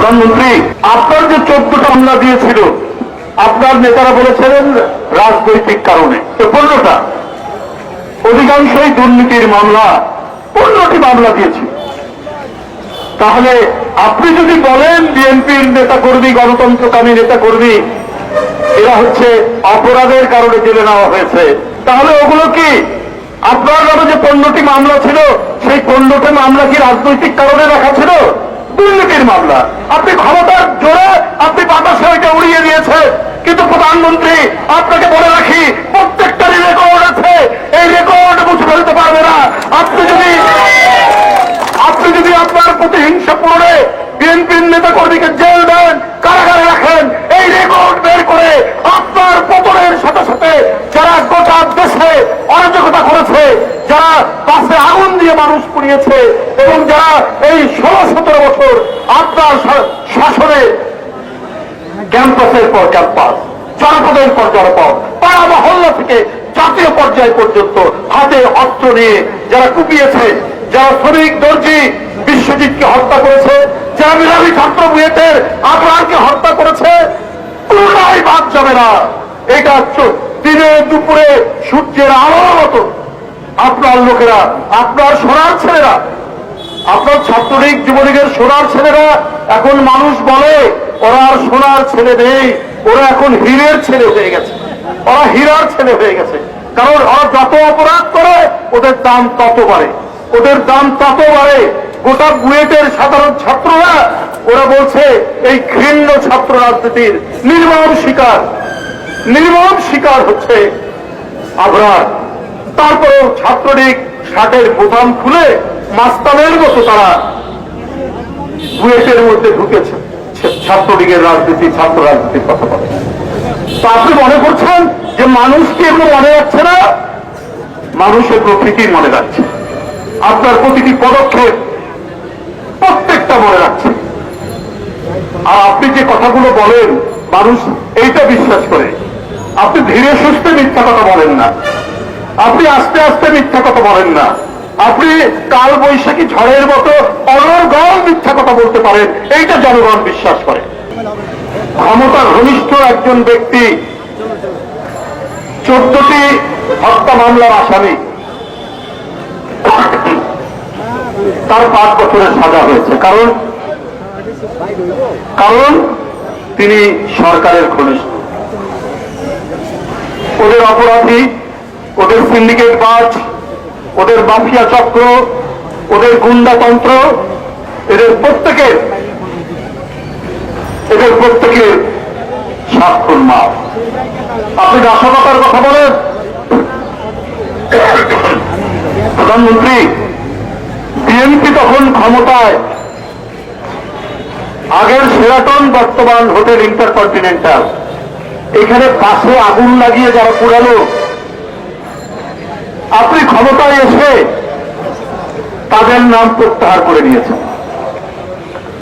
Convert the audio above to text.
প্রধানমন্ত্রী, আপনার যে 14টা মামলা দিয়েছিল, আপনার নেতারা বলেছিলেন রাজনৈতিক কারণে, তো 15টা, অধিকাংশই দুর্নীতির মামলা, 15টি মামলা দিয়েছিল। তাহলে আপনি যদি বলেন বিএনপির নেতাকর্মী, গণতন্ত্রকামী নেতাকর্মী এরা হচ্ছে অপরাধের কারণে জেলে নেওয়া হয়েছে, তাহলে ওগুলো কি আপনার নামে যে 15টি মামলা ছিল, সেই 15টি মামলা কি রাজনৈতিক কারণে রাখা ছিল? দুর্নীতির মামলা। আপনি ক্ষমতার জোরে আপনি বাতাসে ওইটা উড়িয়ে দিয়েছে। কিন্তু প্রধানমন্ত্রী, আপনাকে বলে রাখি, প্রত্যেকটারই রেকর্ড আছে, এই রেকর্ড মুছে ফেলতে পারবে না। আপনি যদি আপনার প্রতিহিংসা পূরণে বিএনপির নেতা কর্মীকে জেল দেন, কারাগারে রাখেন, এই রেকর্ড বের করে আপনার পতনের সাথে সাথে যারা গোটা দেশে অরাজকতা করেছে, যারা বাসে আগুন দিয়ে মানুষ পুড়িয়েছে এবং যারা এই 16-17 বছর আপনার শাসনে ক্যাম্পাসের পর ক্যাম্পাস, জনপদের পর জনপদ, পাড়া মহল্লা থেকে জাতীয় পর্যায় পর্যন্ত হাতে অস্ত্র নিয়ে যারা কুপিয়েছে, যারা শ্রমিক দর্জি বিশ্বজিৎকে হত্যা করেছে, যারা মেধাবী ছাত্র বুয়েটের আবরারকে হত্যা করেছে, কোনটাই বাদ যাবে না। এটা দিনে দুপুরে সূর্যের আলোর মতো আপনার লোকেরা, আপনার সোনার ছেলেরা, আপনার ছাত্রলীগ যুবলীগের সোনার ছেলেরা, এখন মানুষ বলে ওরা আর সোনার ছেলে নেই, ওরা এখন হীরের ছেলে হয়ে গেছে, ওরা হীরার ছেলে হয়ে গেছে। কারণ ওরা যত অপরাধ করে ওদের দাম তত বাড়ে, ওদের দাম তত বাড়ে। গোটা বুয়েটের সাধারণ ছাত্ররা ওরা বলছে এই ঘৃণ্য ছাত্র রাজনীতির নির্মম শিকার হচ্ছে আবরার। তারপরেও ছাত্রলীগ শার্টের বোতাম খুলে মাস্তানের মতো তারা বুয়েটের মধ্যে ঢুকেছে, ছাত্রলীগের রাজনীতি, ছাত্র রাজনীতির কথা বলে। তো আপনি মনে করছেন যে মানুষকে এগুলো মনে রাখছে না? মানুষের প্রকৃতির মনে রাখছে, আপনার প্রতিটি পদক্ষেপ প্রত্যেকটা মনে রাখছে। আর আপনি যে কথাগুলো বলেন মানুষ এইটা বিশ্বাস করে। আপনি ধীরে সুস্থে মিথ্যা কথা বলেন না, আপনি আস্তে আস্তে মিথ্যা কথা বলেন না, আপনি কাল বৈশাখী ঝড়ের মতো অনর্গল মিথ্যা কথা বলতে পারেন, এইটা জনগণ বিশ্বাস করে। ক্ষমতার ঘনিষ্ঠ একজন ব্যক্তি 14টি হত্যা মামলার আসামি, তার 5 বছরের সাজা হয়েছে। কারণ তিনি সরকারের ঘনিষ্ঠ। ওদের অপরাধী, ওদের সিন্ডিকেট বাজ, ওদের মাফিয়া চক্র, ওদের গুন্ডাতন্ত্র, এদের প্রত্যেকের স্বাক্ষর মাপ। আপনি নাশকতার কথা বলেন, প্রধানমন্ত্রী, বিএনপি তখন ক্ষমতায়, আগের শেরাটন বর্তমান হোটেল ইন্টারকন্টিনেন্টাল, এখানে পাশে আগুন লাগিয়ে যারা পুরালো, আপনি ক্ষমতায় এসে তাদের নাম প্রত্যাহার করে নিয়েছেন।